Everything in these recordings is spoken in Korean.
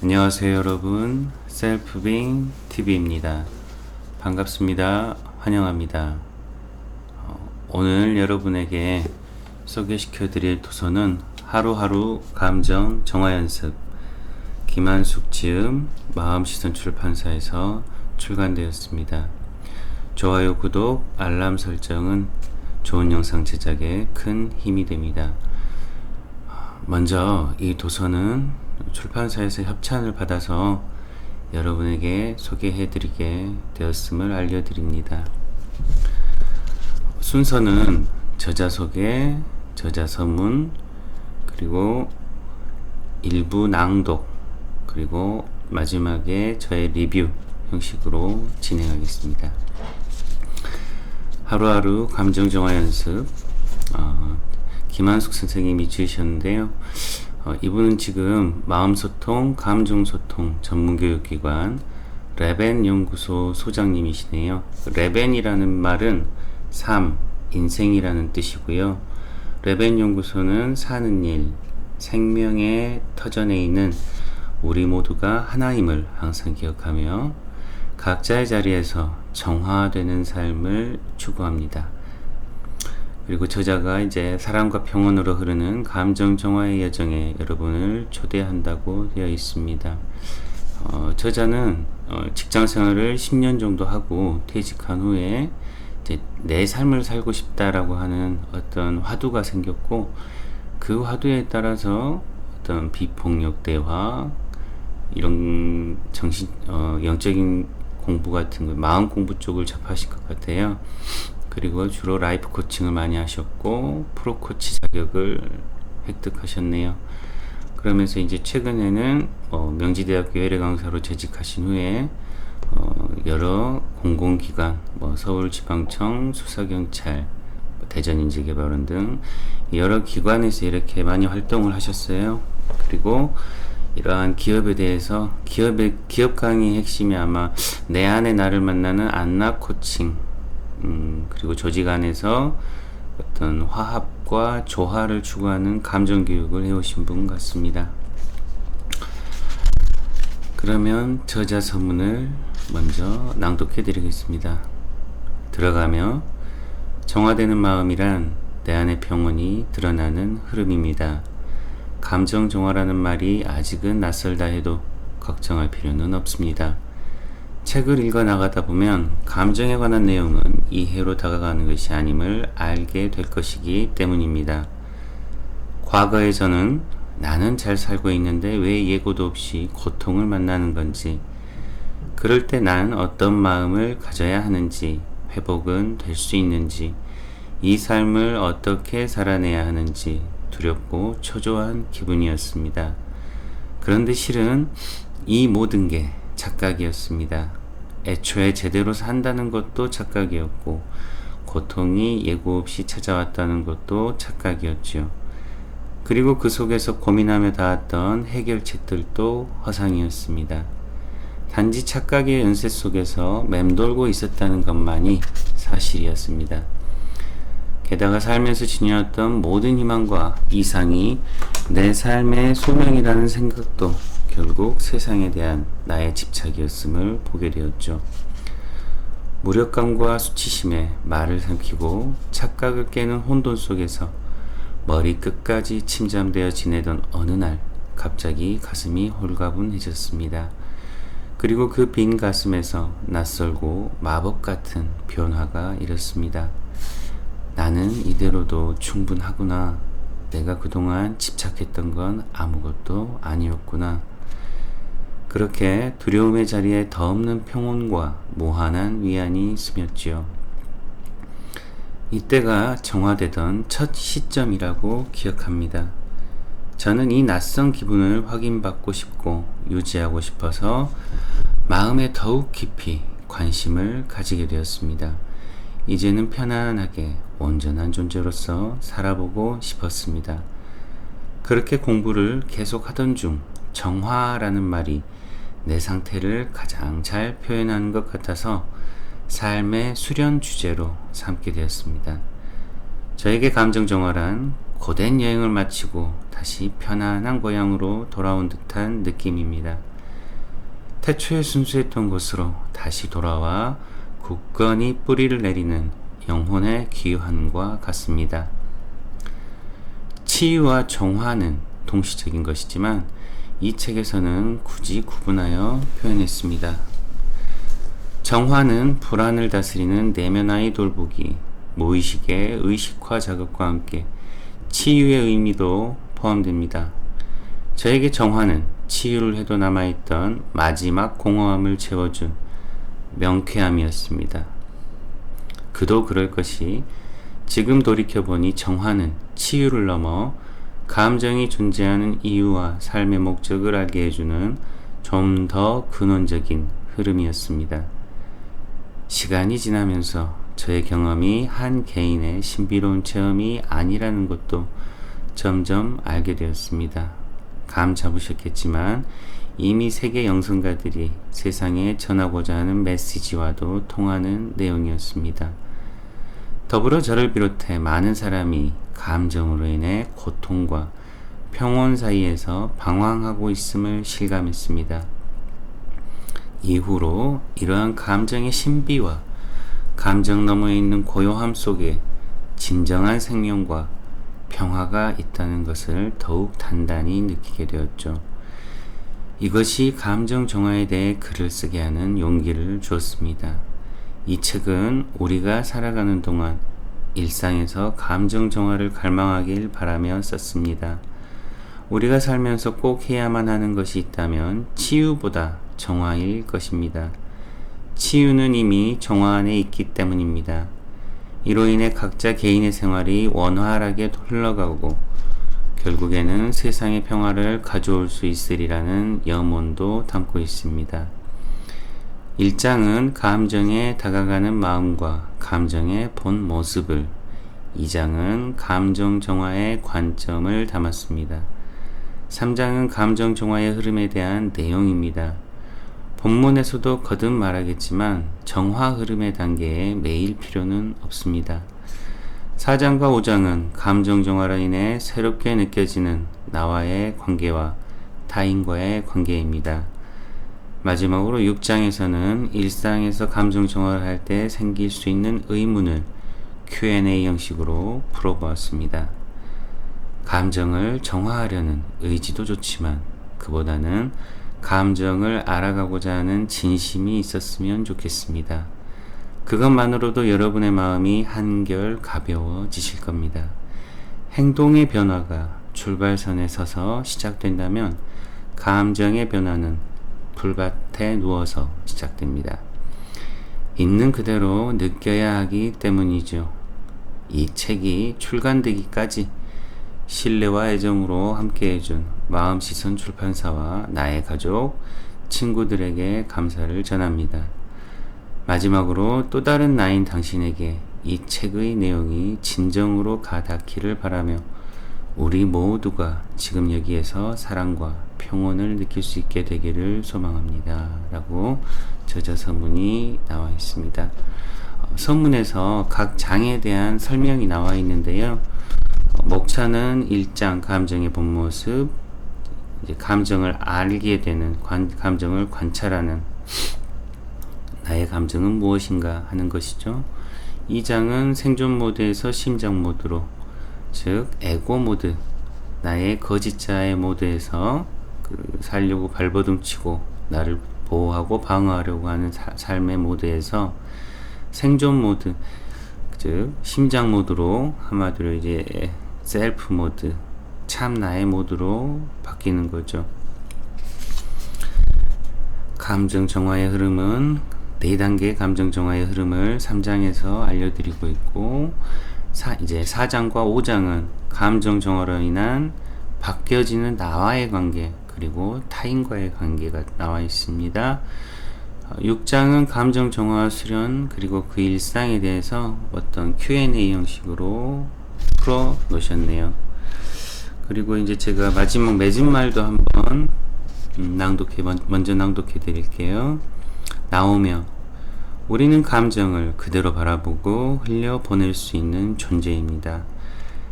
안녕하세요 여러분, 셀프빙 TV입니다. 반갑습니다. 환영합니다. 오늘 여러분에게 소개시켜 드릴 도서는 하루하루 감정 정화 연습, 김한숙 지음 마음시선 출판사에서 출간되었습니다. 좋아요, 구독, 알람 설정은 좋은 영상 제작에 큰 힘이 됩니다. 먼저 이 도서는 출판사에서 협찬을 받아서 여러분에게 소개해드리게 되었음을 알려드립니다. 순서는 저자 소개, 저자 서문, 그리고 일부 낭독, 그리고 마지막에 저의 리뷰 형식으로 진행하겠습니다. 하루하루 감정정화 연습, 김한숙 선생님이 지으셨는데요. 이분은 지금 마음소통, 감정소통 전문교육기관 레벤 연구소 소장님이시네요. 레벤이라는 말은 삶, 인생이라는 뜻이고요. 레벤 연구소는 사는 일, 생명의 터전에 있는 우리 모두가 하나임을 항상 기억하며 각자의 자리에서 정화되는 삶을 추구합니다. 그리고 저자가 이제 사랑과 평온으로 흐르는 감정 정화의 여정에 여러분을 초대한다고 되어 있습니다. 저자는 직장 생활을 10년 정도 하고 퇴직한 후에 이제 내 삶을 살고 싶다라고 하는 어떤 화두가 생겼고, 그 화두에 따라서 어떤 비폭력 대화, 이런 영적인 공부 같은 거, 마음 공부 쪽을 접하실 것 같아요. 그리고 주로 라이프 코칭을 많이 하셨고 프로 코치 자격을 획득하셨네요. 그러면서 이제 최근에는 명지대학교 외래 강사로 재직하신 후에 여러 공공기관, 서울지방청, 수사경찰, 대전인재개발원 등 여러 기관에서 이렇게 많이 활동을 하셨어요. 그리고 이러한 기업에 대해서 기업 강의의 핵심이 아마 내 안에 나를 만나는 안나 코칭, 그리고 조직 안에서 어떤 화합과 조화를 추구하는 감정교육을 해오신 분 같습니다. 그러면 저자 서문을 먼저 낭독해 드리겠습니다. 들어가며 정화되는 마음이란 내 안의 평온이 드러나는 흐름입니다. 감정 정화라는 말이 아직은 낯설다 해도 걱정할 필요는 없습니다. 책을 읽어 나가다 보면 감정에 관한 내용은 이해로 다가가는 것이 아님을 알게 될 것이기 때문입니다. 과거의 저는 나는 잘 살고 있는데 왜 예고도 없이 고통을 만나는 건지, 그럴 때 난 어떤 마음을 가져야 하는지, 회복은 될 수 있는지, 이 삶을 어떻게 살아내야 하는지 두렵고 초조한 기분이었습니다. 그런데 실은 이 모든 게 착각이었습니다. 애초에 제대로 산다는 것도 착각이었고, 고통이 예고 없이 찾아왔다는 것도 착각이었지요. 그리고 그 속에서 고민하며 닿았던 해결책들도 허상이었습니다. 단지 착각의 연쇄 속에서 맴돌고 있었다는 것만이 사실이었습니다. 게다가 살면서 지녀왔던 모든 희망과 이상이 내 삶의 소명이라는 생각도 결국 세상에 대한 나의 집착이었음을 보게 되었죠. 무력감과 수치심에 말을 삼키고 착각을 깨는 혼돈 속에서 머리 끝까지 침잠되어 지내던 어느 날 갑자기 가슴이 홀가분해졌습니다. 그리고 그 빈 가슴에서 낯설고 마법 같은 변화가 일었습니다. 나는 이대로도 충분하구나. 내가 그동안 집착했던 건 아무것도 아니었구나. 그렇게 두려움의 자리에 더 없는 평온과 무한한 위안이 스며지요. 이때가 정화되던 첫 시점이라고 기억합니다. 저는 이 낯선 기분을 확인받고 싶고 유지하고 싶어서 마음에 더욱 깊이 관심을 가지게 되었습니다. 이제는 편안하게 온전한 존재로서 살아보고 싶었습니다. 그렇게 공부를 계속하던 중 정화라는 말이 내 상태를 가장 잘 표현하는 것 같아서 삶의 수련 주제로 삼게 되었습니다. 저에게 감정 정화란 고된 여행을 마치고 다시 편안한 고향으로 돌아온 듯한 느낌입니다. 태초에 순수했던 곳으로 다시 돌아와 굳건히 뿌리를 내리는 영혼의 귀환과 같습니다. 치유와 정화는 동시적인 것이지만 이 책에서는 굳이 구분하여 표현했습니다. 정화는 불안을 다스리는 내면의 돌보기, 무의식의 의식화 작업과 함께 치유의 의미도 포함됩니다. 저에게 정화는 치유를 해도 남아있던 마지막 공허함을 채워준 명쾌함이었습니다. 그도 그럴 것이 지금 돌이켜보니 정화는 치유를 넘어 감정이 존재하는 이유와 삶의 목적을 알게 해주는 좀 더 근원적인 흐름이었습니다. 시간이 지나면서 저의 경험이 한 개인의 신비로운 체험이 아니라는 것도 점점 알게 되었습니다. 감 잡으셨겠지만 이미 세계 영성가들이 세상에 전하고자 하는 메시지와도 통하는 내용이었습니다. 더불어 저를 비롯해 많은 사람이 감정으로 인해 고통과 평온 사이에서 방황하고 있음을 실감했습니다. 이후로 이러한 감정의 신비와 감정 너머에 있는 고요함 속에 진정한 생명과 평화가 있다는 것을 더욱 단단히 느끼게 되었죠. 이것이 감정 정화에 대해 글을 쓰게 하는 용기를 주었습니다. 이 책은 우리가 살아가는 동안 일상에서 감정 정화를 갈망하길 바라며 썼습니다. 우리가 살면서 꼭 해야만 하는 것이 있다면 치유보다 정화일 것입니다. 치유는 이미 정화 안에 있기 때문입니다. 이로 인해 각자 개인의 생활이 원활하게 흘러가고 결국에는 세상의 평화를 가져올 수 있으리라는 염원도 담고 있습니다. 1장은 감정에 다가가는 마음과 감정의 본 모습을, 2장은 감정 정화의 관점을 담았습니다. 3장은 감정 정화의 흐름에 대한 내용입니다. 본문에서도 거듭 말하겠지만 정화 흐름의 단계에 매일 필요는 없습니다. 4장과 5장은 감정 정화로 인해 새롭게 느껴지는 나와의 관계와 타인과의 관계입니다. 마지막으로 6장에서는 일상에서 감정 정화를 할 때 생길 수 있는 의문을 Q&A 형식으로 풀어보았습니다. 감정을 정화하려는 의지도 좋지만 그보다는 감정을 알아가고자 하는 진심이 있었으면 좋겠습니다. 그것만으로도 여러분의 마음이 한결 가벼워지실 겁니다. 행동의 변화가 출발선에 서서 시작된다면 감정의 변화는 불밭에 누워서 시작됩니다. 있는 그대로 느껴야 하기 때문이죠. 이 책이 출간되기까지 신뢰와 애정으로 함께해준 마음시선 출판사와 나의 가족, 친구들에게 감사를 전합니다. 마지막으로 또 다른 나인 당신에게 이 책의 내용이 진정으로 가닿기를 바라며 우리 모두가 지금 여기에서 사랑과 평온을 느낄 수 있게 되기를 소망합니다. 라고 저자 서문이 나와 있습니다. 서문에서 각 장에 대한 설명이 나와 있는데요. 목차는 1장 감정의 본 모습, 이제 감정을 알게 되는 감정을 관찰하는 나의 감정은 무엇인가 하는 것이죠. 2장은 생존 모드에서 심장 모드로, 즉 에고 모드, 나의 거짓자의 모드에서 살려고 발버둥치고 나를 보호하고 방어하려고 하는 삶의 모드에서 생존 모드, 즉 심장 모드로, 한마디로 이제 셀프 모드, 참 나의 모드로 바뀌는 거죠. 감정 정화의 흐름은 4단계 감정 정화의 흐름을 3장에서 알려드리고 있고, 이제 4장과 5장은 감정 정화로 인한 바뀌어지는 나와의 관계, 그리고 타인과의 관계가 나와 있습니다. 6장은 감정 정화 수련, 그리고 그 일상에 대해서 어떤 Q&A 형식으로 풀어 놓으셨네요. 그리고 이제 제가 마지막 맺은말도 한번 먼저 낭독해 드릴게요. 나오며 우리는 감정을 그대로 바라보고 흘려보낼 수 있는 존재입니다.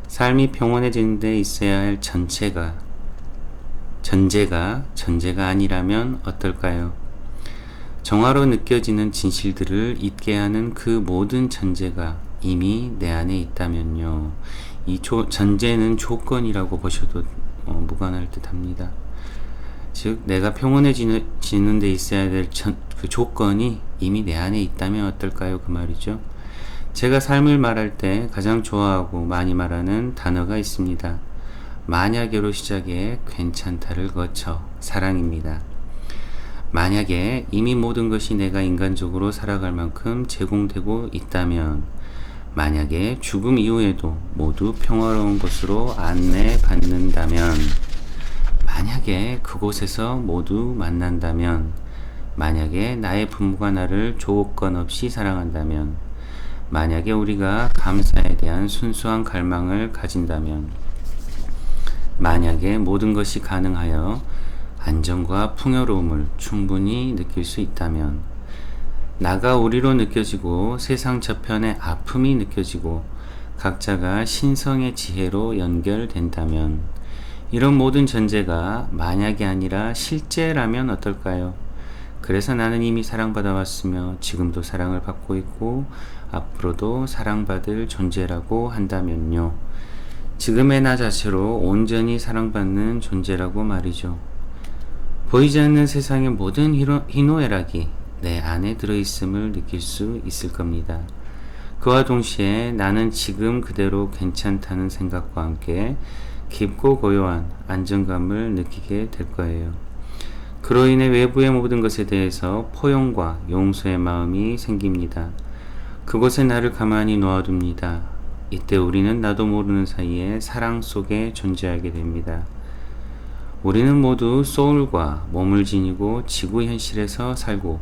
삶이 평온해지는 데 있어야 할 전제가 아니라면 어떨까요? 정화로 느껴지는 진실들을 잊게 하는 그 모든 전제가 이미 내 안에 있다면요. 이 전제는 조건이라고 보셔도 무관할 듯 합니다. 즉 내가 평온해지는 데 있어야 될 그 조건이 이미 내 안에 있다면 어떨까요? 그 말이죠. 제가 삶을 말할 때 가장 좋아하고 많이 말하는 단어가 있습니다. 만약에로 시작해 괜찮다를 거쳐 사랑입니다. 만약에 이미 모든 것이 내가 인간적으로 살아갈 만큼 제공되고 있다면, 만약에 죽음 이후에도 모두 평화로운 곳으로 안내받는다면, 만약에 그곳에서 모두 만난다면, 만약에 나의 부모가 나를 조건 없이 사랑한다면, 만약에 우리가 감사에 대한 순수한 갈망을 가진다면, 만약에 모든 것이 가능하여 안정과 풍요로움을 충분히 느낄 수 있다면, 나가 우리로 느껴지고 세상 저편의 아픔이 느껴지고 각자가 신성의 지혜로 연결된다면, 이런 모든 전제가 만약이 아니라 실제라면 어떨까요? 그래서 나는 이미 사랑받아 왔으며 지금도 사랑을 받고 있고 앞으로도 사랑받을 존재라고 한다면요. 지금의 나 자체로 온전히 사랑받는 존재라고 말이죠. 보이지 않는 세상의 모든 희노애락이 내 안에 들어있음을 느낄 수 있을 겁니다. 그와 동시에 나는 지금 그대로 괜찮다는 생각과 함께 깊고 고요한 안정감을 느끼게 될 거예요. 그로 인해 외부의 모든 것에 대해서 포용과 용서의 마음이 생깁니다. 그곳에 나를 가만히 놓아둡니다. 이때 우리는 나도 모르는 사이에 사랑 속에 존재하게 됩니다. 우리는 모두 소울과 몸을 지니고 지구 현실에서 살고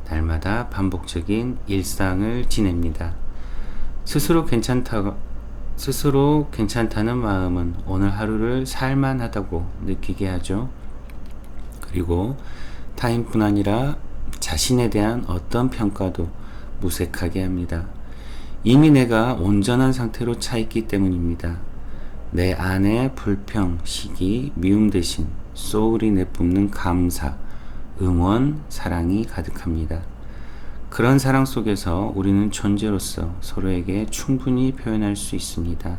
날마다 반복적인 일상을 지냅니다. 스스로 괜찮다는 마음은 오늘 하루를 살만하다고 느끼게 하죠. 그리고 타인뿐 아니라 자신에 대한 어떤 평가도 무색하게 합니다. 이미 내가 온전한 상태로 차 있기 때문입니다. 내 안에 불평, 시기, 미움 대신 소울이 내뿜는 감사, 응원, 사랑이 가득합니다. 그런 사랑 속에서 우리는 존재로서 서로에게 충분히 표현할 수 있습니다.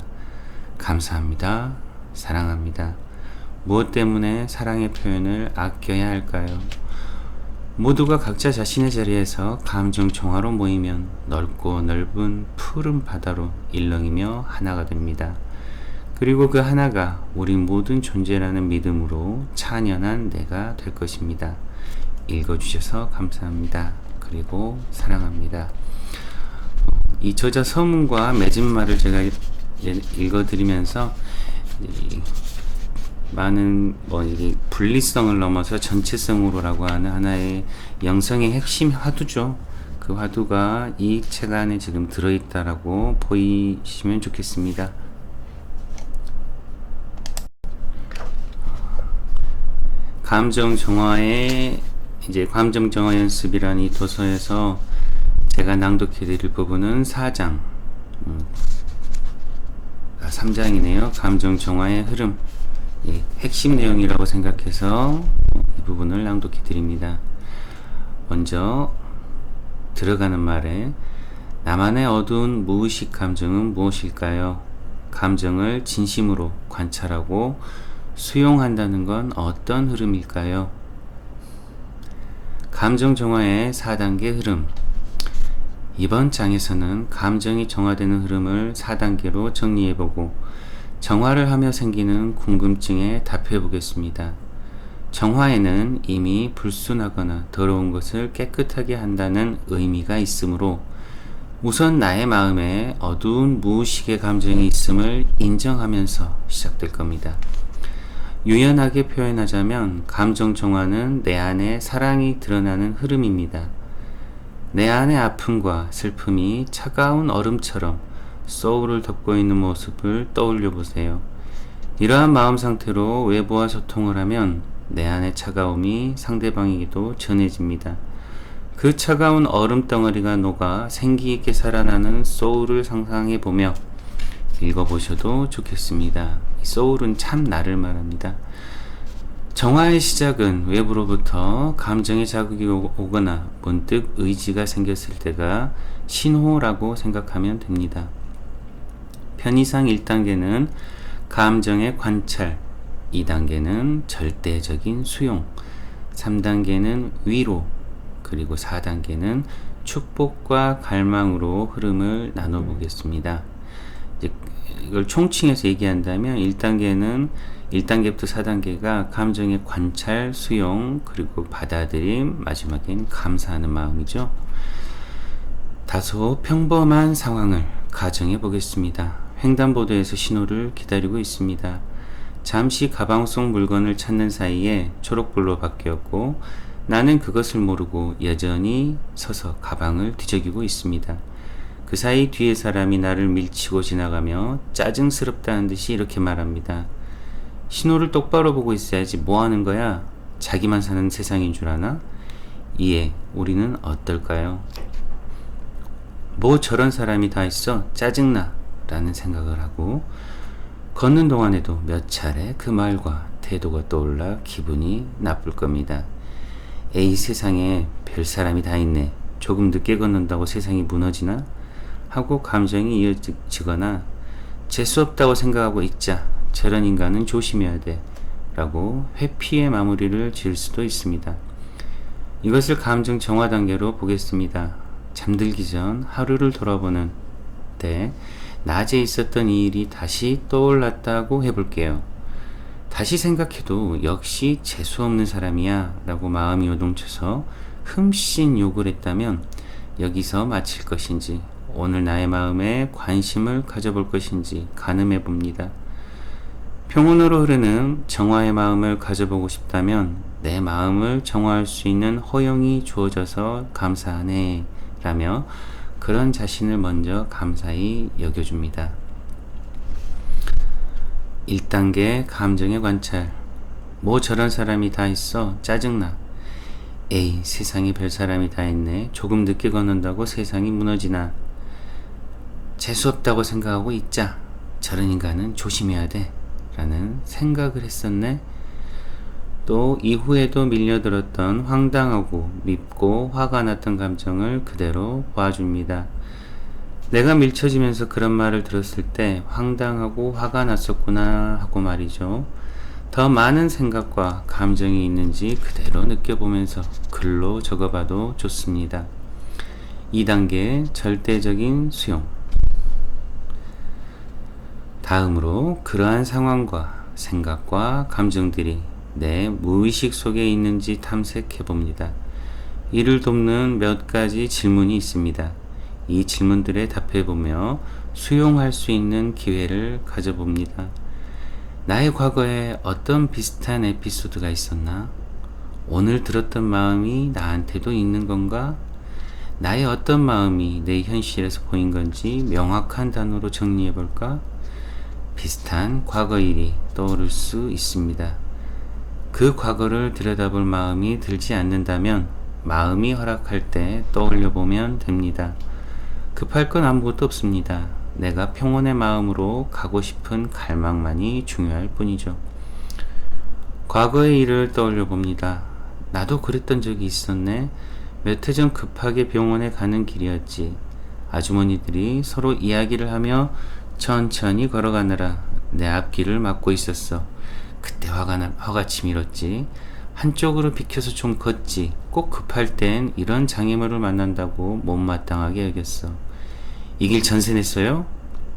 감사합니다. 사랑합니다. 무엇 때문에 사랑의 표현을 아껴야 할까요? 모두가 각자 자신의 자리에서 감정 정화로 모이면 넓고 넓은 푸른 바다로 일렁이며 하나가 됩니다. 그리고 그 하나가 우리 모든 존재라는 믿음으로 찬연한 내가 될 것입니다. 읽어주셔서 감사합니다. 그리고 사랑합니다. 이 저자 서문과 맺은 말을 제가 읽어드리면서 많은 이게 분리성을 넘어서 전체성으로라고 하는 하나의 영성의 핵심 화두죠. 그 화두가 이 책 안에 지금 들어있다라고 보이시면 좋겠습니다. 감정 정화의 감정 정화 연습이라는 이 도서에서 제가 낭독해 드릴 부분은 4장 3장이네요. 감정 정화의 흐름, 핵심 내용이라고 생각해서 이 부분을 낭독해 드립니다. 먼저 들어가는 말에 나만의 어두운 무의식 감정은 무엇일까요? 감정을 진심으로 관찰하고 수용한다는 건 어떤 흐름일까요? 감정 정화의 4단계 흐름. 이번 장에서는 감정이 정화되는 흐름을 4단계로 정리해보고 정화를 하며 생기는 궁금증에 답해보겠습니다. 정화에는 이미 불순하거나 더러운 것을 깨끗하게 한다는 의미가 있으므로 우선 나의 마음에 어두운 무의식의 감정이 있음을 인정하면서 시작될 겁니다. 유연하게 표현하자면 감정 정화는 내 안에 사랑이 드러나는 흐름입니다. 내 안의 아픔과 슬픔이 차가운 얼음처럼 소울을 덮고 있는 모습을 떠올려 보세요. 이러한 마음 상태로 외부와 소통을 하면 내 안의 차가움이 상대방에게도 전해집니다. 그 차가운 얼음 덩어리가 녹아 생기 있게 살아나는 소울을 상상해 보며 읽어보셔도 좋겠습니다. 소울은 참 나를 말합니다. 정화의 시작은 외부로부터 감정의 자극이 오거나 문득 의지가 생겼을 때가 신호라고 생각하면 됩니다. 편의상 1단계는 감정의 관찰, 2단계는 절대적인 수용, 3단계는 위로, 그리고 4단계는 축복과 갈망으로 흐름을 나눠보겠습니다. 이걸 총칭해서 얘기한다면 1단계부터 4단계가 감정의 관찰, 수용, 그리고 받아들임, 마지막엔 감사하는 마음이죠. 다소 평범한 상황을 가정해 보겠습니다. 횡단보도에서 신호를 기다리고 있습니다. 잠시 가방 속 물건을 찾는 사이에 초록불로 바뀌었고 나는 그것을 모르고 여전히 서서 가방을 뒤적이고 있습니다. 그 사이 뒤에 사람이 나를 밀치고 지나가며 짜증스럽다는 듯이 이렇게 말합니다. 신호를 똑바로 보고 있어야지 뭐 하는 거야? 자기만 사는 세상인 줄 아나? 이에 우리는 어떨까요? 뭐 저런 사람이 다 있어? 짜증나 라는 생각을 하고 걷는 동안에도 몇 차례 그 말과 태도가 떠올라 기분이 나쁠 겁니다. 에이, 세상에 별 사람이 다 있네. 조금 늦게 걷는다고 세상이 무너지나? 하고 감정이 이어지거나 재수없다고 생각하고 있자. 저런 인간은 조심해야 돼. 라고 회피의 마무리를 지을 수도 있습니다. 이것을 감정 정화 단계로 보겠습니다. 잠들기 전 하루를 돌아보는 때 낮에 있었던 이 일이 다시 떠올랐다고 해볼게요. 다시 생각해도 역시 재수없는 사람이야 라고 마음이 요동쳐서 흠씬 욕을 했다면 여기서 마칠 것인지 오늘 나의 마음에 관심을 가져볼 것인지 가늠해 봅니다. 평온으로 흐르는 정화의 마음을 가져보고 싶다면 내 마음을 정화할 수 있는 허용이 주어져서 감사하네 라며 그런 자신을 먼저 감사히 여겨줍니다. 1단계 감정의 관찰. 뭐 저런 사람이 다 있어? 짜증나. 에이, 세상에 별 사람이 다 있네. 조금 늦게 걷는다고 세상이 무너지나. 재수없다고 생각하고 있자. 저런 인간은 조심해야 돼. 라는 생각을 했었네. 또 이후에도 밀려들었던 황당하고 밉고 화가 났던 감정을 그대로 봐줍니다. 내가 밀쳐지면서 그런 말을 들었을 때 황당하고 화가 났었구나 하고 말이죠. 더 많은 생각과 감정이 있는지 그대로 느껴보면서 글로 적어봐도 좋습니다. 2단계 절대적인 수용. 다음으로 그러한 상황과 생각과 감정들이 내 무의식 속에 있는지 탐색해 봅니다. 이를 돕는 몇 가지 질문이 있습니다. 이 질문들에 답해보며 수용할 수 있는 기회를 가져봅니다. 나의 과거에 어떤 비슷한 에피소드가 있었나? 오늘 들었던 마음이 나한테도 있는 건가? 나의 어떤 마음이 내 현실에서 보인 건지 명확한 단어로 정리해볼까? 비슷한 과거 일이 떠오를 수 있습니다. 그 과거를 들여다볼 마음이 들지 않는다면 마음이 허락할 때 떠올려 보면 됩니다. 급할 건 아무것도 없습니다. 내가 평온의 마음으로 가고 싶은 갈망만이 중요할 뿐이죠. 과거의 일을 떠올려 봅니다. 나도 그랬던 적이 있었네. 몇 해 전 급하게 병원에 가는 길이었지. 아주머니들이 서로 이야기를 하며 천천히 걸어가느라 내 앞길을 막고 있었어. 그때 화가 치밀었지. 한쪽으로 비켜서 좀 걷지. 꼭 급할 땐 이런 장애물을 만난다고 못마땅하게 여겼어. 이 길 전세 냈어요?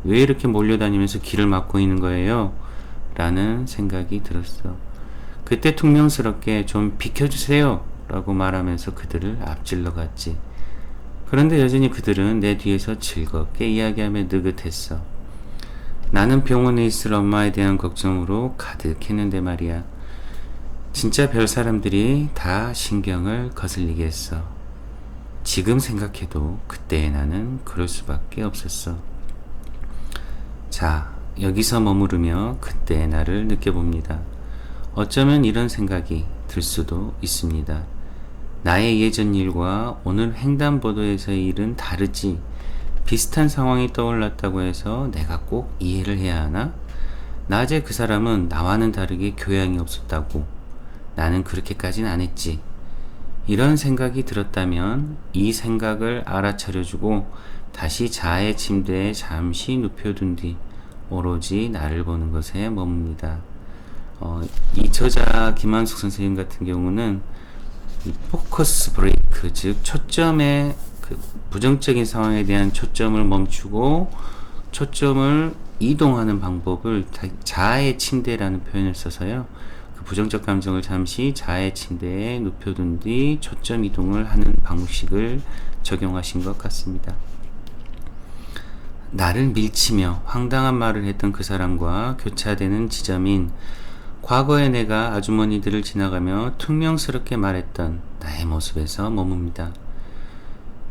왜 이렇게 몰려다니면서 길을 막고 있는 거예요? 라는 생각이 들었어. 그때 퉁명스럽게 좀 비켜주세요 라고 말하면서 그들을 앞질러 갔지. 그런데 여전히 그들은 내 뒤에서 즐겁게 이야기하며 느긋했어. 나는 병원에 있을 엄마에 대한 걱정으로 가득했는데 말이야. 진짜 별 사람들이 다 신경을 거슬리게 했어. 지금 생각해도 그때의 나는 그럴 수밖에 없었어. 자, 여기서 머무르며 그때의 나를 느껴봅니다. 어쩌면 이런 생각이 들 수도 있습니다. 나의 예전 일과 오늘 횡단보도에서의 일은 다르지. 비슷한 상황이 떠올랐다고 해서 내가 꼭 이해를 해야 하나? 낮에 그 사람은 나와는 다르게 교양이 없었다고. 나는 그렇게까지는 안 했지. 이런 생각이 들었다면 이 생각을 알아차려주고 다시 자아의 침대에 잠시 눕혀둔 뒤 오로지 나를 보는 것에 머뭅니다. 이 저자 김한숙 선생님 같은 경우는 이 포커스 브레이크, 즉 초점의 그 부정적인 상황에 대한 초점을 멈추고 초점을 이동하는 방법을 자아의 침대라는 표현을 써서요. 그 부정적 감정을 잠시 자아의 침대에 눕혀둔 뒤 초점 이동을 하는 방식을 적용하신 것 같습니다. 나를 밀치며 황당한 말을 했던 그 사람과 교차되는 지점인 과거의 내가 아주머니들을 지나가며 퉁명스럽게 말했던 나의 모습에서 머뭅니다.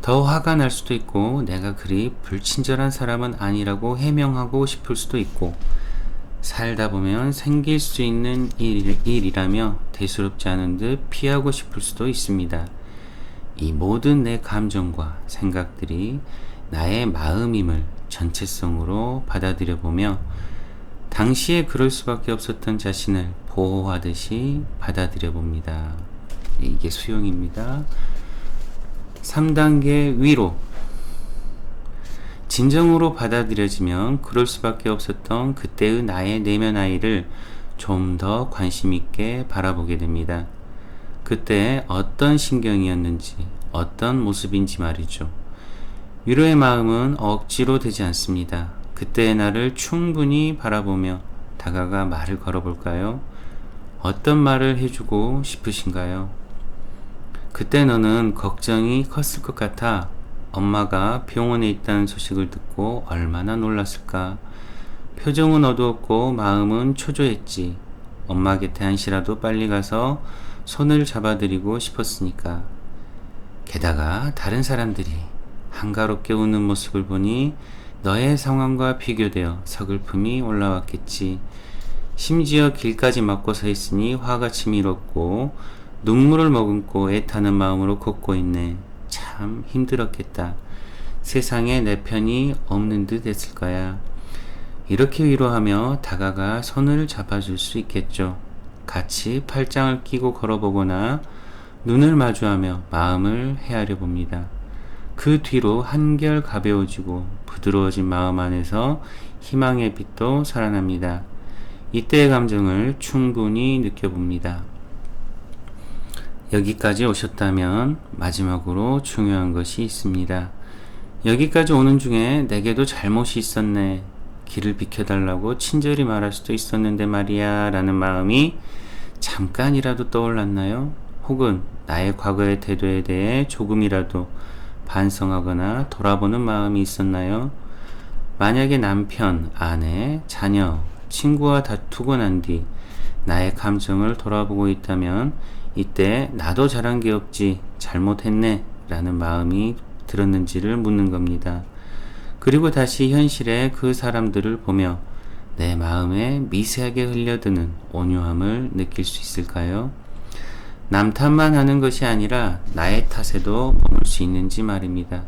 더 화가 날 수도 있고 내가 그리 불친절한 사람은 아니라고 해명하고 싶을 수도 있고 살다 보면 생길 수 있는 일이라며 대수롭지 않은 듯 피하고 싶을 수도 있습니다. 이 모든 내 감정과 생각들이 나의 마음임을 전체성으로 받아들여 보며 당시에 그럴 수밖에 없었던 자신을 보호하듯이 받아들여 봅니다. 이게 수용입니다. 3단계 위로. 진정으로 받아들여지면 그럴 수밖에 없었던 그때의 나의 내면 아이를 좀 더 관심 있게 바라보게 됩니다. 그때 어떤 신경이었는지, 어떤 모습인지 말이죠. 위로의 마음은 억지로 되지 않습니다. 그때의 나를 충분히 바라보며 다가가 말을 걸어볼까요? 어떤 말을 해주고 싶으신가요? 그때 너는 걱정이 컸을 것 같아. 엄마가 병원에 있다는 소식을 듣고 얼마나 놀랐을까? 표정은 어두웠고 마음은 초조했지. 엄마 곁에 한시라도 빨리 가서 손을 잡아드리고 싶었으니까. 게다가 다른 사람들이 한가롭게 웃는 모습을 보니 너의 상황과 비교되어 서글픔이 올라왔겠지. 심지어 길까지 막고 서 있으니 화가 치밀었고 눈물을 머금고 애타는 마음으로 걷고 있네. 참 힘들었겠다. 세상에 내 편이 없는 듯 했을 거야. 이렇게 위로하며 다가가 손을 잡아줄 수 있겠죠. 같이 팔짱을 끼고 걸어보거나 눈을 마주하며 마음을 헤아려 봅니다. 그 뒤로 한결 가벼워지고 부드러워진 마음 안에서 희망의 빛도 살아납니다. 이때의 감정을 충분히 느껴봅니다. 여기까지 오셨다면 마지막으로 중요한 것이 있습니다. 여기까지 오는 중에 내게도 잘못이 있었네. 길을 비켜달라고 친절히 말할 수도 있었는데 말이야 라는 마음이 잠깐이라도 떠올랐나요? 혹은 나의 과거의 태도에 대해 조금이라도 반성하거나 돌아보는 마음이 있었나요? 만약에 남편, 아내, 자녀, 친구와 다투고 난 뒤 나의 감정을 돌아보고 있다면 이때 나도 잘한 게 없지, 잘못했네 라는 마음이 들었는지를 묻는 겁니다. 그리고 다시 현실의 그 사람들을 보며 내 마음에 미세하게 흘려드는 온유함을 느낄 수 있을까요? 남 탓만 하는 것이 아니라 나의 탓에도 머물 수 있는지 말입니다.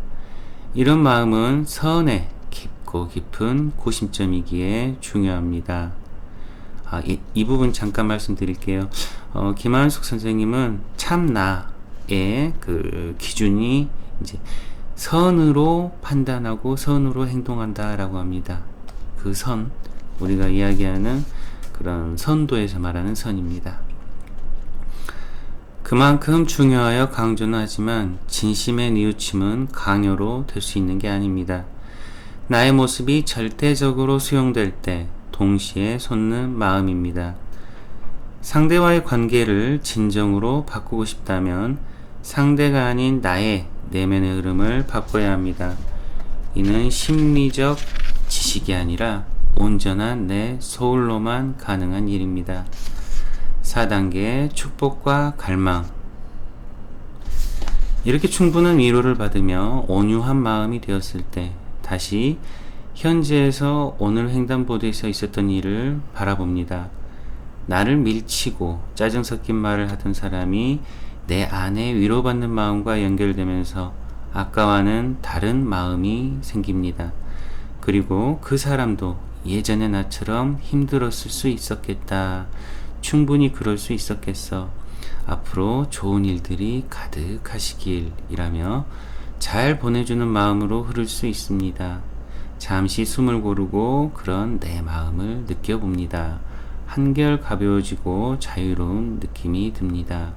이런 마음은 선의 깊고 깊은 고심점이기에 중요합니다. 이 부분 잠깐 말씀드릴게요. 김한숙 선생님은 참나의 그 기준이 이제 선으로 판단하고 선으로 행동한다라고 합니다. 그 선, 우리가 이야기하는 그런 선도에서 말하는 선입니다. 그만큼 중요하여 강조는 하지만 진심의 뉘우침은 강요로 될 수 있는 게 아닙니다. 나의 모습이 절대적으로 수용될 때 동시에 솟는 마음입니다. 상대와의 관계를 진정으로 바꾸고 싶다면 상대가 아닌 나의 내면의 흐름을 바꿔야 합니다. 이는 심리적 지식이 아니라 온전한 내 소울로만 가능한 일입니다. 4단계 축복과 갈망. 이렇게 충분한 위로를 받으며 온유한 마음이 되었을 때 다시 현재에서 오늘 횡단보도에서 있었던 일을 바라봅니다. 나를 밀치고 짜증 섞인 말을 하던 사람이 내 안에 위로받는 마음과 연결되면서 아까와는 다른 마음이 생깁니다. 그리고 그 사람도 예전의 나처럼 힘들었을 수 있었겠다. 충분히 그럴 수 있었겠어. 앞으로 좋은 일들이 가득하시길 이라며 잘 보내주는 마음으로 흐를 수 있습니다. 잠시 숨을 고르고 그런 내 마음을 느껴봅니다. 한결 가벼워지고 자유로운 느낌이 듭니다.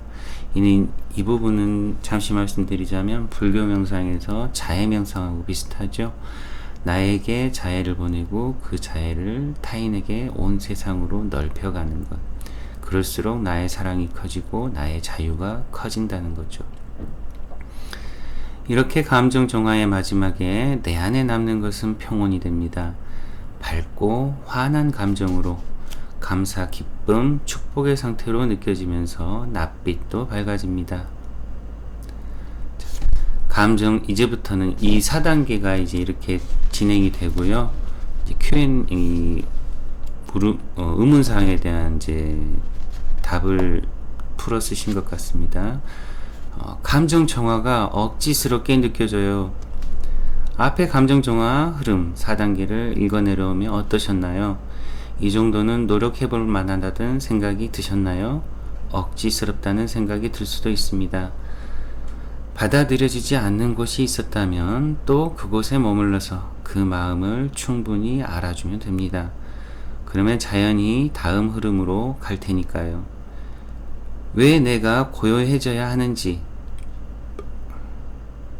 이 부분은 잠시 말씀드리자면 불교 명상에서 자해 명상하고 비슷하죠. 나에게 자해를 보내고 그 자해를 타인에게 온 세상으로 넓혀가는 것. 그럴수록 나의 사랑이 커지고 나의 자유가 커진다는 거죠. 이렇게 감정 정화의 마지막에 내 안에 남는 것은 평온이 됩니다. 밝고 환한 감정으로 감사, 기쁨, 축복의 상태로 느껴지면서 낯빛도 밝아집니다. 감정, 이제부터는 이 4단계가 이제 이렇게 진행이 되고요. 이제 Q&A, 의문사항에 대한 이제 답을 풀어 쓰신 것 같습니다. 감정 정화가 억지스럽게 느껴져요. 앞에 감정 정화 흐름 4단계를 읽어 내려오면 어떠셨나요? 이 정도는 노력해 볼 만하다는 생각이 드셨나요? 억지스럽다는 생각이 들 수도 있습니다. 받아들여지지 않는 곳이 있었다면 또 그곳에 머물러서 그 마음을 충분히 알아주면 됩니다. 그러면 자연히 다음 흐름으로 갈 테니까요. 왜 내가 고요해져야 하는지,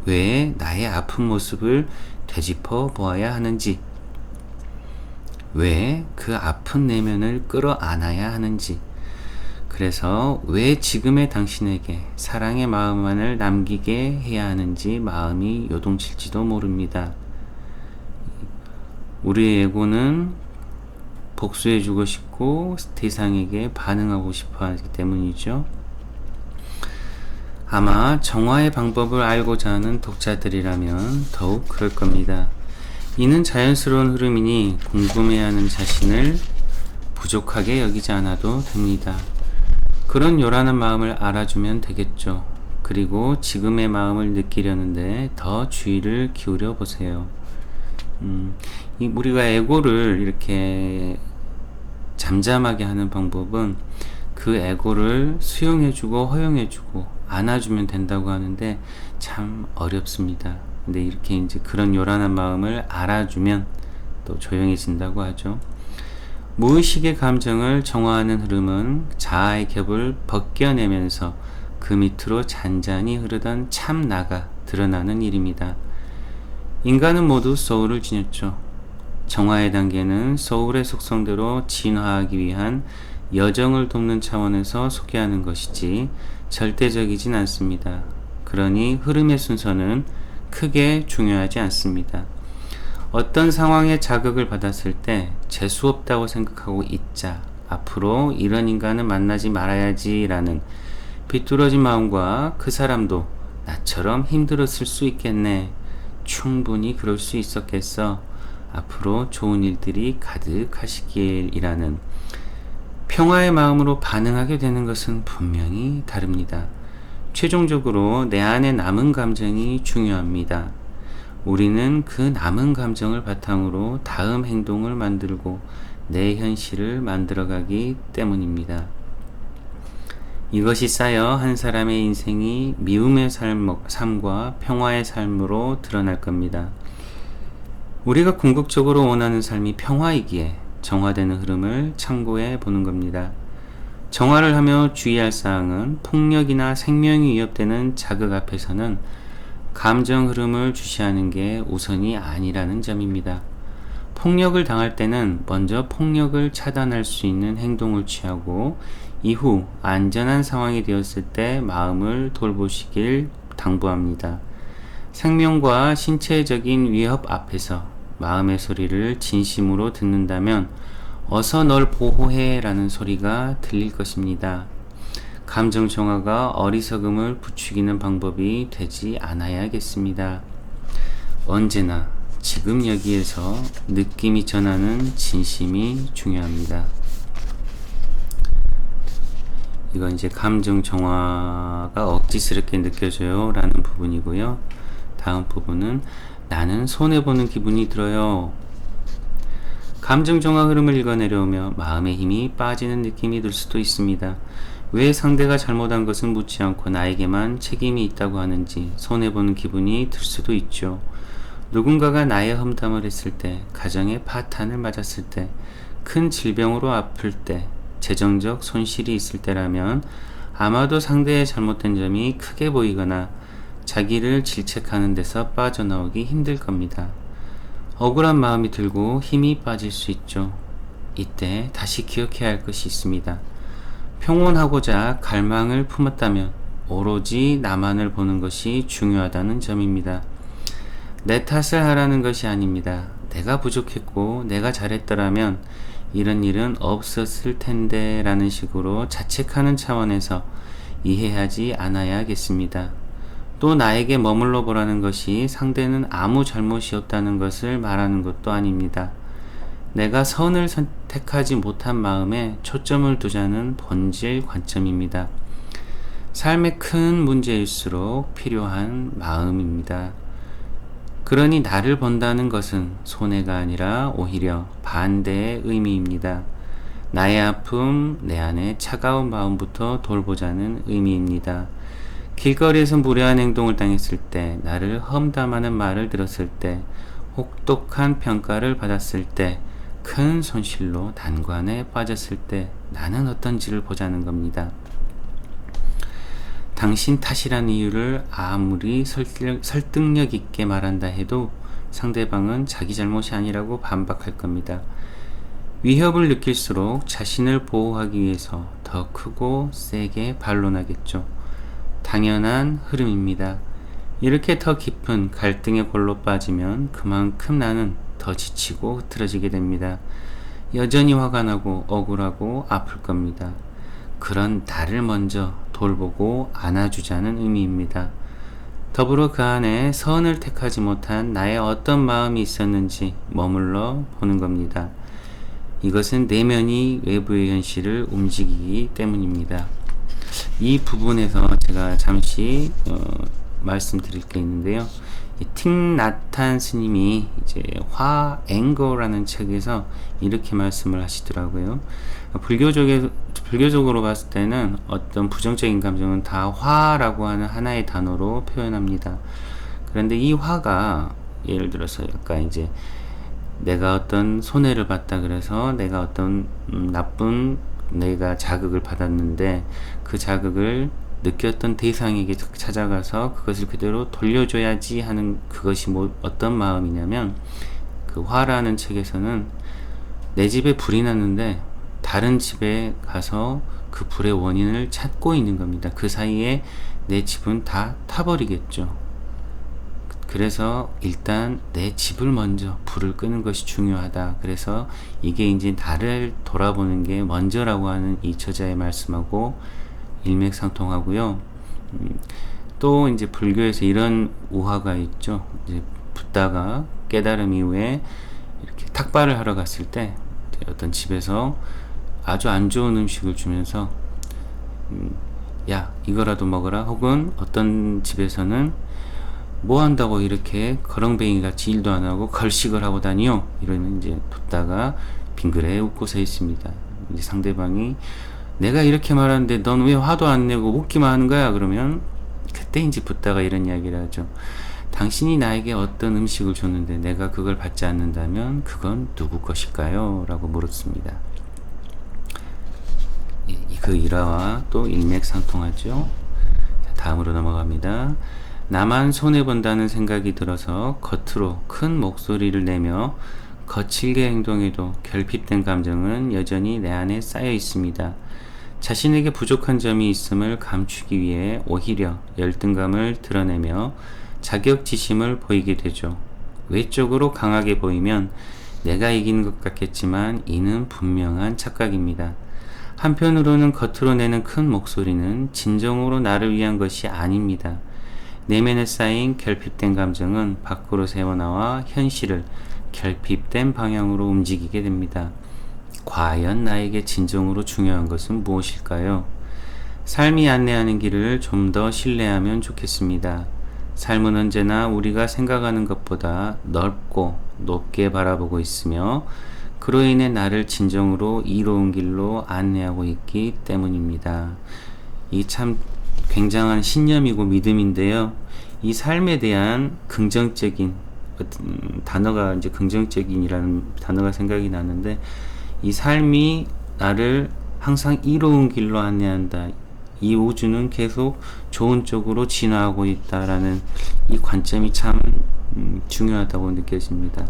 왜 나의 아픈 모습을 되짚어 보아야 하는지, 왜 그 아픈 내면을 끌어안아야 하는지, 그래서 왜 지금의 당신에게 사랑의 마음만을 남기게 해야 하는지 마음이 요동칠지도 모릅니다. 우리의 에고는 복수해주고 싶고 대상에게 반응하고 싶어 하기 때문이죠. 아마 정화의 방법을 알고자 하는 독자들이라면 더욱 그럴 겁니다. 이는 자연스러운 흐름이니 궁금해하는 자신을 부족하게 여기지 않아도 됩니다. 그런 요란한 마음을 알아주면 되겠죠. 그리고 지금의 마음을 느끼려는데 더 주의를 기울여 보세요. 우리가 에고를 이렇게 잠잠하게 하는 방법은 그 에고를 수용해주고 허용해주고 안아주면 된다고 하는데 참 어렵습니다. 근데 이렇게 이제 그런 요란한 마음을 알아주면 또 조용해진다고 하죠. 무의식의 감정을 정화하는 흐름은 자아의 겹을 벗겨내면서 그 밑으로 잔잔히 흐르던 참 나가 드러나는 일입니다. 인간은 모두 소울을 지녔죠. 정화의 단계는 소울의 속성대로 진화하기 위한 여정을 돕는 차원에서 소개하는 것이지 절대적이진 않습니다. 그러니 흐름의 순서는 크게 중요하지 않습니다. 어떤 상황에 자극을 받았을 때 재수없다고 생각하고 있자 앞으로 이런 인간은 만나지 말아야지 라는 비뚤어진 마음과 그 사람도 나처럼 힘들었을 수 있겠네, 충분히 그럴 수 있었겠어, 앞으로 좋은 일들이 가득하시길 이라는 평화의 마음으로 반응하게 되는 것은 분명히 다릅니다. 최종적으로 내 안에 남은 감정이 중요합니다. 우리는 그 남은 감정을 바탕으로 다음 행동을 만들고 내 현실을 만들어가기 때문입니다. 이것이 쌓여 한 사람의 인생이 미움의 삶과 평화의 삶으로 드러날 겁니다. 우리가 궁극적으로 원하는 삶이 평화이기에 정화되는 흐름을 참고해 보는 겁니다. 정화를 하며 주의할 사항은 폭력이나 생명이 위협되는 자극 앞에서는 감정 흐름을 주시하는 게 우선이 아니라는 점입니다. 폭력을 당할 때는 먼저 폭력을 차단할 수 있는 행동을 취하고 이후 안전한 상황이 되었을 때 마음을 돌보시길 당부합니다. 생명과 신체적인 위협 앞에서 마음의 소리를 진심으로 듣는다면 어서 널 보호해 라는 소리가 들릴 것입니다. 감정 정화가 어리석음을 부추기는 방법이 되지 않아야겠습니다. 언제나 지금 여기에서 느낌이 전하는 진심이 중요합니다. 이건 이제 감정 정화가 억지스럽게 느껴져요 라는 부분이고요. 다음 부분은 나는 손해보는 기분이 들어요. 감정 정화 흐름을 읽어내려오며 마음의 힘이 빠지는 느낌이 들 수도 있습니다. 왜 상대가 잘못한 것은 묻지 않고 나에게만 책임이 있다고 하는지 손해보는 기분이 들 수도 있죠. 누군가가 나의 험담을 했을 때, 가정의 파탄을 맞았을 때, 큰 질병으로 아플 때, 재정적 손실이 있을 때라면 아마도 상대의 잘못된 점이 크게 보이거나 자기를 질책하는 데서 빠져나오기 힘들 겁니다. 억울한 마음이 들고 힘이 빠질 수 있죠. 이때 다시 기억해야 할 것이 있습니다. 평온하고자 갈망을 품었다면 오로지 나만을 보는 것이 중요하다는 점입니다. 내 탓을 하라는 것이 아닙니다. 내가 부족했고 내가 잘했더라면 이런 일은 없었을 텐데 라는 식으로 자책하는 차원에서 이해하지 않아야 하겠습니다. 또 나에게 머물러 보라는 것이 상대는 아무 잘못이 없다는 것을 말하는 것도 아닙니다. 내가 선을 선택하지 못한 마음에 초점을 두자는 본질 관점입니다. 삶의 큰 문제일수록 필요한 마음입니다. 그러니 나를 본다는 것은 손해가 아니라 오히려 반대의 의미입니다. 나의 아픔, 내 안의 차가운 마음부터 돌보자는 의미입니다. 길거리에서 무례한 행동을 당했을 때, 나를 험담하는 말을 들었을 때, 혹독한 평가를 받았을 때, 큰 손실로 난관에 빠졌을 때 나는 어떤지를 보자는 겁니다. 당신 탓이란 이유를 아무리 설득력 있게 말한다 해도 상대방은 자기 잘못이 아니라고 반박할 겁니다. 위협을 느낄수록 자신을 보호하기 위해서 더 크고 세게 반론하겠죠. 당연한 흐름입니다. 이렇게 더 깊은 갈등의 골로 빠지면 그만큼 나는 더 지치고 흐트러지게 됩니다. 여전히 화가 나고 억울하고 아플 겁니다. 그런 나를 먼저 돌보고 안아주자는 의미입니다. 더불어 그 안에 선을 택하지 못한 나의 어떤 마음이 있었는지 머물러 보는 겁니다. 이것은 내면이 외부의 현실을 움직이기 때문입니다. 이 부분에서 제가 잠시 말씀드릴 게 있는데요. 틱나탄 스님이 이제 화앵거라는 책에서 이렇게 말씀을 하시더라고요. 불교적으로 봤을 때는 어떤 부정적인 감정은 다 화라고 하는 하나의 단어로 표현합니다. 그런데 이 화가 예를 들어서 약간 이제 내가 어떤 손해를 봤다 그래서 내가 어떤 나쁜 내가 자극을 받았는데 그 자극을 느꼈던 대상에게 찾아가서 그것을 그대로 돌려줘야지 하는 그것이 어떤 마음이냐면 그 화라는 책에서는 내 집에 불이 났는데 다른 집에 가서 그 불의 원인을 찾고 있는 겁니다. 그 사이에 내 집은 다 타버리겠죠. 그래서 일단 내 집을 먼저 불을 끄는 것이 중요하다. 그래서 이게 이제 나를 돌아보는 게 먼저라고 하는 이 저자의 말씀하고 일맥상통하고요. 또 이제 불교에서 이런 우화가 있죠. 이제 붓다가 깨달음 이후에 이렇게 탁발을 하러 갔을 때 어떤 집에서 아주 안 좋은 음식을 주면서 야 이거라도 먹어라. 혹은 어떤 집에서는 뭐 한다고 이렇게 거렁뱅이 같이 일도 안 하고 걸식을 하고 다니요. 이러면 이제 붓다가 빙그레 웃고 서 있습니다. 이제 상대방이 내가 이렇게 말하는데 넌 왜 화도 안 내고 웃기만 하는 거야? 그러면 그때 이제 붓다가 이런 이야기를 하죠. 당신이 나에게 어떤 음식을 줬는데 내가 그걸 받지 않는다면 그건 누구 것일까요? 라고 물었습니다. 그 일화와 또 일맥상통하죠. 다음으로 넘어갑니다. 나만 손해본다는 생각이 들어서 겉으로 큰 목소리를 내며 거칠게 행동해도 결핍된 감정은 여전히 내 안에 쌓여 있습니다. 자신에게 부족한 점이 있음을 감추기 위해 오히려 열등감을 드러내며 자격지심을 보이게 되죠. 외적으로 강하게 보이면 내가 이기는 것 같겠지만 이는 분명한 착각입니다. 한편으로는 겉으로 내는 큰 목소리는 진정으로 나를 위한 것이 아닙니다. 내면에 쌓인 결핍된 감정은 밖으로 새어나와 현실을 결핍된 방향으로 움직이게 됩니다. 과연 나에게 진정으로 중요한 것은 무엇일까요? 삶이 안내하는 길을 좀 더 신뢰하면 좋겠습니다. 삶은 언제나 우리가 생각하는 것보다 넓고 높게 바라보고 있으며 그로 인해 나를 진정으로 이로운 길로 안내하고 있기 때문입니다. 이 참 굉장한 신념이고 믿음인데요. 이 삶에 대한 긍정적인 단어가 이제 긍정적인이라는 단어가 생각이 나는데, 이 삶이 나를 항상 이로운 길로 안내한다. 이 우주는 계속 좋은 쪽으로 진화하고 있다라는 이 관점이 참 중요하다고 느껴집니다.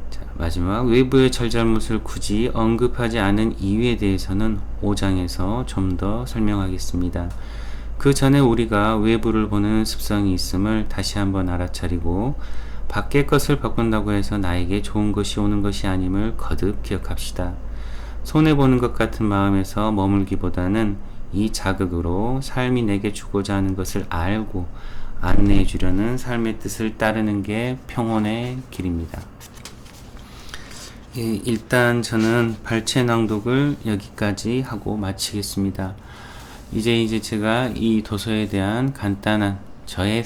자, 마지막 외부의 잘잘못을 굳이 언급하지 않은 이유에 대해서는 5장에서 좀 더 설명하겠습니다. 그 전에 우리가 외부를 보는 습성이 있음을 다시 한번 알아차리고, 밖의 것을 바꾼다고 해서 나에게 좋은 것이 오는 것이 아님을 거듭 기억합시다. 손해보는 것 같은 마음에서 머물기보다는 이 자극으로 삶이 내게 주고자 하는 것을 알고 안내해 주려는 삶의 뜻을 따르는 게 평온의 길입니다. 일단 저는 발췌 낭독을 여기까지 하고 마치겠습니다. 이제 제가 이 도서에 대한 간단한 저의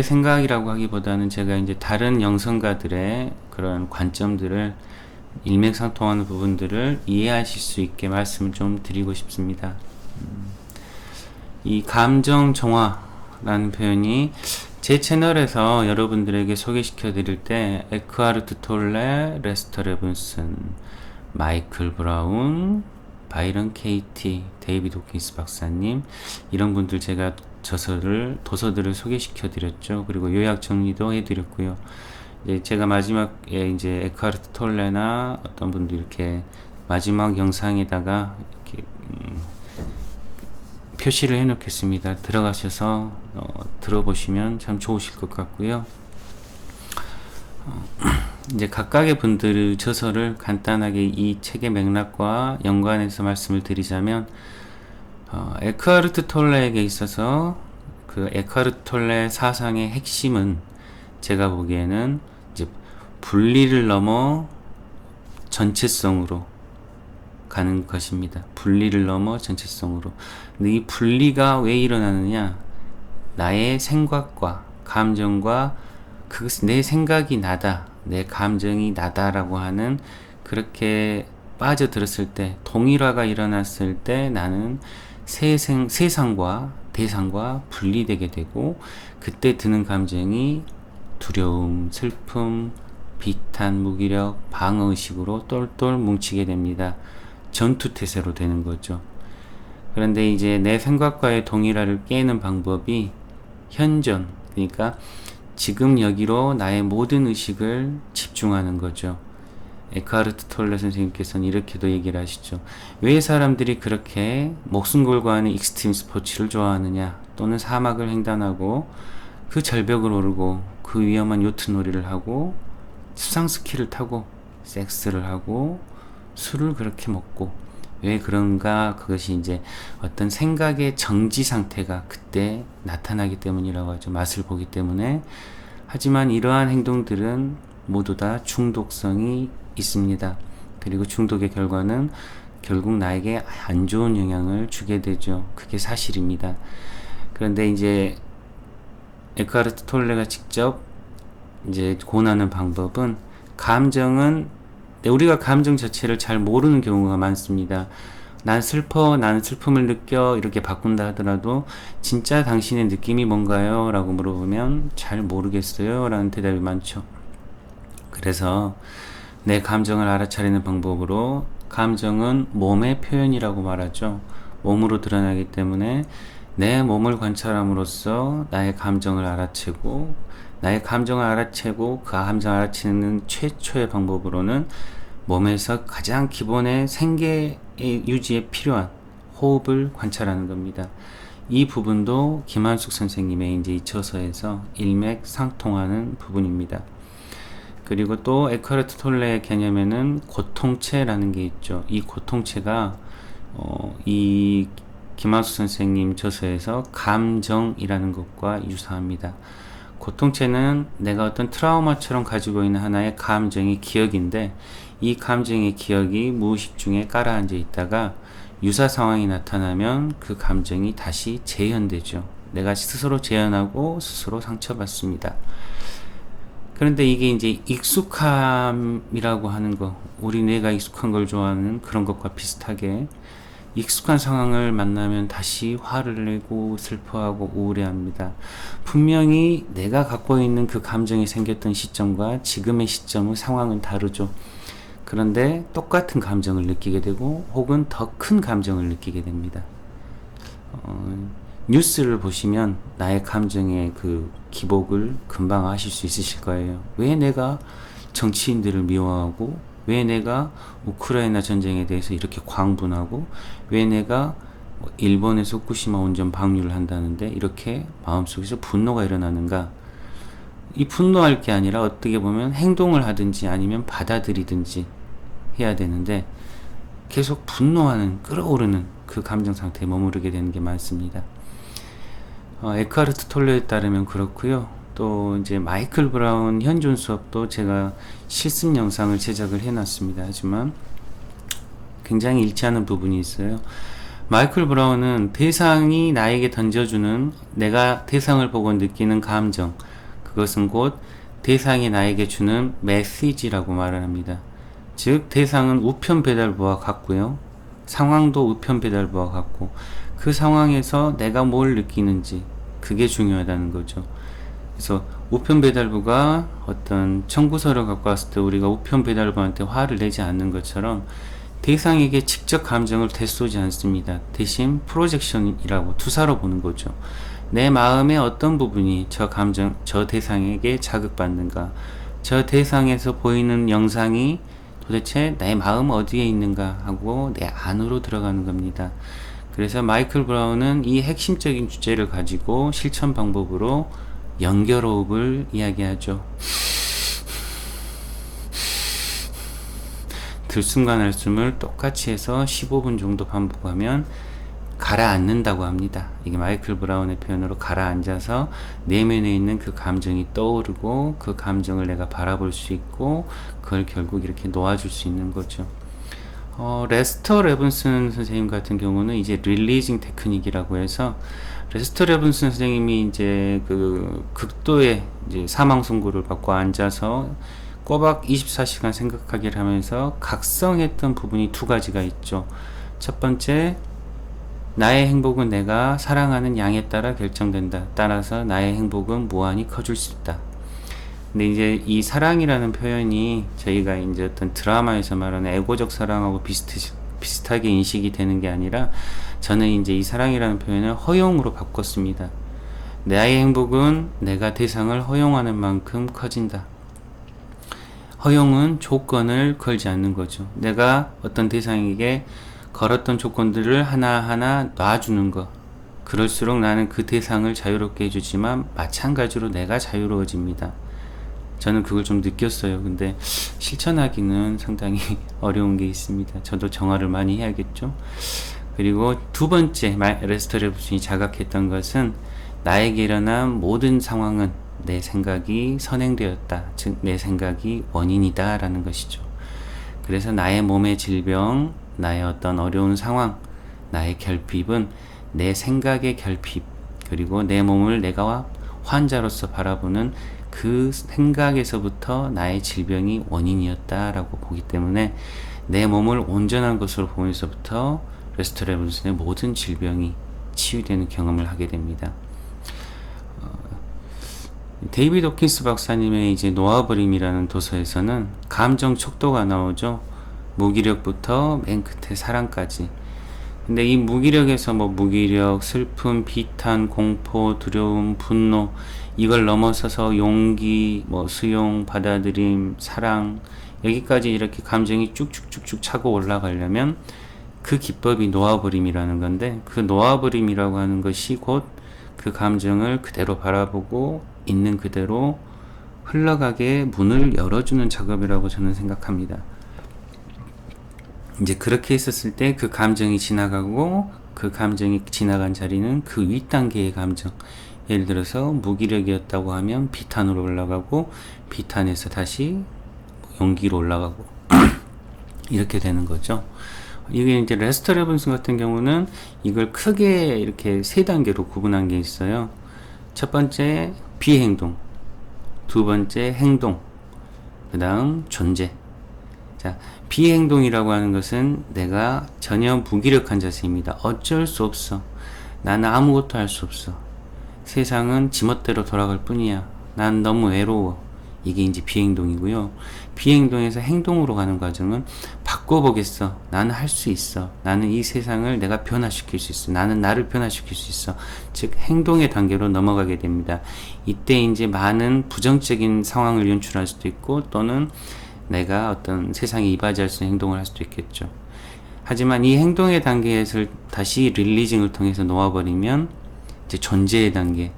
생각이라고 하기보다는 제가 이제 다른 영성가들의 그런 관점들을, 일맥상통하는 부분들을 이해하실 수 있게 말씀을 좀 드리고 싶습니다. 이 감정 정화라는 표현이 제 채널에서 여러분들에게 소개시켜 드릴 때 에크하르트 톨레, 레스터 레븐슨, 마이클 브라운, 바이런 케이티, 데이비드 호킨스 박사님, 이런 분들 제가 도서들을 소개시켜 드렸죠. 그리고 요약 정리도 해 드렸고요. 제가 마지막에 이제 에크하르트 톨레나 어떤 분들 이렇게 마지막 영상에다가 이렇게 표시를 해 놓겠습니다. 들어가셔서 들어보시면 참 좋으실 것 같고요. 이제 각각의 분들의 저서를 간단하게 이 책의 맥락과 연관해서 말씀을 드리자면, 에크하르트 톨레에게 있어서 그 에크하르트 톨레 사상의 핵심은 제가 보기에는 이제 분리를 넘어 전체성으로 가는 것입니다. 분리를 넘어 전체성으로. 근데 이 분리가 왜 일어나느냐? 나의 생각과 감정과 내 생각이 나다, 내 감정이 나다라고 하는, 그렇게 빠져들었을 때, 동일화가 일어났을 때 나는 세상과 대상과 분리되게 되고, 그때 드는 감정이 두려움, 슬픔, 비탄, 무기력, 방어의식으로 똘똘 뭉치게 됩니다. 전투태세로 되는 거죠. 그런데 이제 내 생각과의 동일화를 깨는 방법이 현존, 그러니까 지금 여기로 나의 모든 의식을 집중하는 거죠. 에크하르트 톨레 선생님께서는 이렇게도 얘기를 하시죠. 왜 사람들이 그렇게 목숨 걸고 하는 익스트림 스포츠를 좋아하느냐, 또는 사막을 횡단하고 그 절벽을 오르고 그 위험한 요트 놀이를 하고 수상 스키를 타고 섹스를 하고 술을 그렇게 먹고, 왜 그런가? 그것이 이제 어떤 생각의 정지 상태가 그때 나타나기 때문이라고 하죠. 맛을 보기 때문에. 하지만 이러한 행동들은 모두 다 중독성이 있습니다. 그리고 중독의 결과는 결국 나에게 안 좋은 영향을 주게 되죠. 그게 사실입니다. 그런데 이제 에크하르트 톨레가 직접 이제 권하는 방법은, 감정은 우리가 감정 자체를 잘 모르는 경우가 많습니다. 난 슬퍼, 나는 슬픔을 느껴, 이렇게 바꾼다 하더라도 진짜 당신의 느낌이 뭔가요? 라고 물어보면 잘 모르겠어요 라는 대답이 많죠. 그래서 내 감정을 알아차리는 방법으로, 감정은 몸의 표현이라고 말하죠. 몸으로 드러나기 때문에 내 몸을 관찰함으로써 나의 감정을 알아채고, 나의 감정을 알아채고 그 감정을 알아채는 최초의 방법으로는 몸에서 가장 기본의 생계 유지에 필요한 호흡을 관찰하는 겁니다. 이 부분도 김한숙 선생님의 이제 이 저서에서 일맥상통하는 부분입니다. 그리고 또 에크하르트 톨레의 개념에는 고통체라는 게 있죠. 이 고통체가 이 김한숙 선생님 저서에서 감정이라는 것과 유사합니다. 고통체는 내가 어떤 트라우마처럼 가지고 있는 하나의 감정의 기억인데, 이 감정의 기억이 무의식 중에 깔아앉아 있다가 유사 상황이 나타나면 그 감정이 다시 재현되죠. 내가 스스로 재현하고 스스로 상처받습니다. 그런데 이게 이제 익숙함이라고 하는 거, 우리 뇌가 익숙한 걸 좋아하는 그런 것과 비슷하게 익숙한 상황을 만나면 다시 화를 내고 슬퍼하고 우울해합니다. 분명히 내가 갖고 있는 그 감정이 생겼던 시점과 지금의 시점의 상황은 다르죠. 그런데 똑같은 감정을 느끼게 되고 혹은 더 큰 감정을 느끼게 됩니다. 뉴스를 보시면 나의 감정의 그 기복을 금방 아실 수 있으실 거예요. 왜 내가 정치인들을 미워하고, 왜 내가 우크라이나 전쟁에 대해서 이렇게 광분하고, 왜 내가 일본에서 후쿠시마 원전 방류를 한다는데 이렇게 마음속에서 분노가 일어나는가. 이 분노할 게 아니라 어떻게 보면 행동을 하든지 아니면 받아들이든지 해야 되는데 계속 분노하는, 끌어오르는 그 감정 상태에 머무르게 되는 게 많습니다. 에크하르트 톨레에 따르면 그렇고요. 또 이제 마이클 브라운 현존 수업도 제가 실습 영상을 제작을 해놨습니다. 하지만 굉장히 일치하는 부분이 있어요. 마이클 브라운은 대상이 나에게 던져주는, 내가 대상을 보고 느끼는 감정, 그것은 곧 대상이 나에게 주는 메시지라고 말을 합니다. 즉 대상은 우편 배달부와 같고요, 상황도 우편 배달부와 같고, 그 상황에서 내가 뭘 느끼는지, 그게 중요하다는 거죠. 그래서 우편 배달부가 어떤 청구서를 갖고 왔을 때 우리가 우편 배달부한테 화를 내지 않는 것처럼 대상에게 직접 감정을 되쏘지 않습니다. 대신 프로젝션이라고 투사로 보는 거죠. 내 마음의 어떤 부분이 저 감정, 저 대상에게 자극받는가, 저 대상에서 보이는 영상이 도대체 내 마음 어디에 있는가 하고 내 안으로 들어가는 겁니다. 그래서 마이클 브라운은 이 핵심적인 주제를 가지고 실천 방법으로 연결호흡을 이야기하죠. 들숨과 날숨을 똑같이 해서 15분 정도 반복하면 가라앉는다고 합니다. 이게 마이클 브라운의 표현으로 가라앉아서 내면에 있는 그 감정이 떠오르고 그 감정을 내가 바라볼 수 있고 그걸 결국 이렇게 놓아줄 수 있는 거죠. 레스터 레븐슨 선생님 같은 경우는 이제 릴리징 테크닉이라고 해서, 레스터 레븐슨 선생님이 이제 그 극도의 이제 사망 선고를 받고 앉아서 꼬박 24시간 생각하기를 하면서 각성했던 부분이 두 가지가 있죠. 첫 번째, 나의 행복은 내가 사랑하는 양에 따라 결정된다. 따라서 나의 행복은 무한히 커질 수 있다. 근데 이제 이 사랑이라는 표현이 저희가 이제 어떤 드라마에서 말하는 애고적 사랑하고 비슷하게 인식이 되는 게 아니라, 저는 이제 이 사랑이라는 표현을 허용으로 바꿨습니다. 나의 행복은 내가 대상을 허용하는 만큼 커진다. 허용은 조건을 걸지 않는 거죠. 내가 어떤 대상에게 걸었던 조건들을 하나하나 놔주는 것. 그럴수록 나는 그 대상을 자유롭게 해주지만 마찬가지로 내가 자유로워집니다. 저는 그걸 좀 느꼈어요. 근데 실천하기는 상당히 어려운 게 있습니다. 저도 정화를 많이 해야겠죠. 그리고 두 번째, 레스터 레븐슨이 자각했던 것은 나에게 일어난 모든 상황은 내 생각이 선행되었다. 즉 내 생각이 원인이다 라는 것이죠. 그래서 나의 몸의 질병, 나의 어떤 어려운 상황, 나의 결핍은 내 생각의 결핍, 그리고 내 몸을 내가 환자로서 바라보는 그 생각에서부터 나의 질병이 원인이었다라고 보기 때문에 내 몸을 온전한 것으로 보면서부터 레스터 레븐슨의 모든 질병이 치유되는 경험을 하게 됩니다. 데이비드 호킨스 박사님의 이제 놓아버림이라는 도서에서는 감정 척도가 나오죠. 무기력부터 맨 끝에 사랑까지. 근데 이 무기력에서 무기력, 슬픔, 비탄, 공포, 두려움, 분노, 이걸 넘어서서 용기, 수용, 받아들임, 사랑, 여기까지 이렇게 감정이 쭉쭉쭉쭉 차고 올라가려면 그 기법이 놓아버림이라는 건데, 그 놓아버림이라고 하는 것이 곧 그 감정을 그대로 바라보고 있는 그대로 흘러가게 문을 열어주는 작업이라고 저는 생각합니다. 이제 그렇게 했었을 때 그 감정이 지나가고, 그 감정이 지나간 자리는 그 윗단계의 감정, 예를 들어서 무기력이었다고 하면 비탄으로 올라가고, 비탄에서 다시 용기로 올라가고 이렇게 되는 거죠. 이게 이제 레스터 레븐슨 같은 경우는 이걸 크게 이렇게 세 단계로 구분한 게 있어요. 첫 번째, 비행동. 두 번째 행동, 그 다음 존재. 자, 비행동이라고 하는 것은 내가 전혀 무기력한 자세입니다. 어쩔 수 없어. 나는 아무것도 할 수 없어. 세상은 지멋대로 돌아갈 뿐이야. 난 너무 외로워. 이게 이제 비행동이고요. 비행동에서 행동으로 가는 과정은 바꿔보겠어. 나는 할 수 있어. 나는 이 세상을 내가 변화시킬 수 있어. 나는 나를 변화시킬 수 있어. 즉 행동의 단계로 넘어가게 됩니다. 이때 이제 많은 부정적인 상황을 연출할 수도 있고 또는 내가 어떤 세상에 이바지할 수 있는 행동을 할 수도 있겠죠. 하지만 이 행동의 단계에서 다시 릴리징을 통해서 놓아버리면 이제 존재의 단계,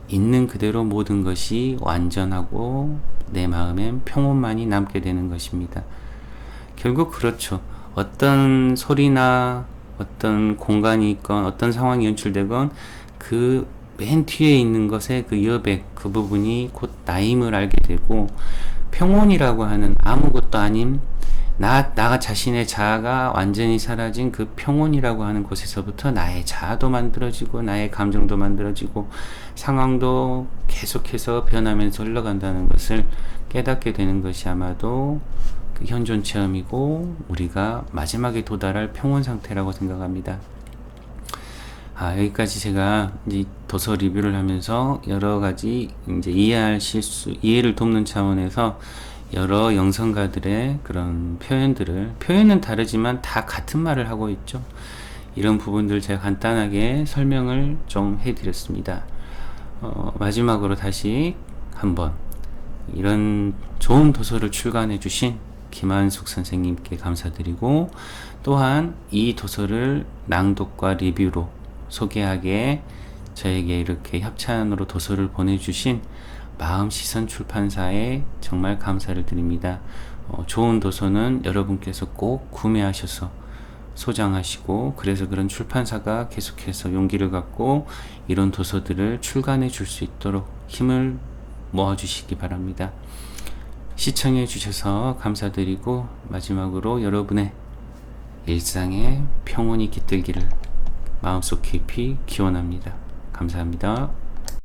있는 그대로 모든 것이 완전하고 내 마음엔 평온만이 남게 되는 것입니다. 결국 그렇죠. 어떤 소리나 어떤 공간이 있건 어떤 상황이 연출되건 그 맨 뒤에 있는 것의 그 여백, 그 부분이 곧 나임을 알게 되고, 평온이라고 하는 아무것도 아님, 나 자신의 자아가 완전히 사라진 그 평온이라고 하는 곳에서부터 나의 자아도 만들어지고 나의 감정도 만들어지고 상황도 계속해서 변하면서 흘러간다는 것을 깨닫게 되는 것이 아마도 그 현존 체험이고 우리가 마지막에 도달할 평온 상태라고 생각합니다. 여기까지 제가 이제 도서 리뷰를 하면서 여러 가지 이제 이해를 돕는 차원에서 여러 영성가들의 그런 표현은 다르지만 다 같은 말을 하고 있죠. 이런 부분들 제가 간단하게 설명을 좀 해드렸습니다. 마지막으로 다시 한번 이런 좋은 도서를 출간해 주신 김한숙 선생님께 감사드리고, 또한 이 도서를 낭독과 리뷰로 소개하게 저에게 이렇게 협찬으로 도서를 보내주신 마음시선 출판사에 정말 감사를 드립니다. 좋은 도서는 여러분께서 꼭 구매하셔서 소장하시고, 그래서 그런 출판사가 계속해서 용기를 갖고 이런 도서들을 출간해 줄 수 있도록 힘을 모아주시기 바랍니다. 시청해 주셔서 감사드리고, 마지막으로 여러분의 일상에 평온이 깃들기를 마음속 깊이 기원합니다. 감사합니다.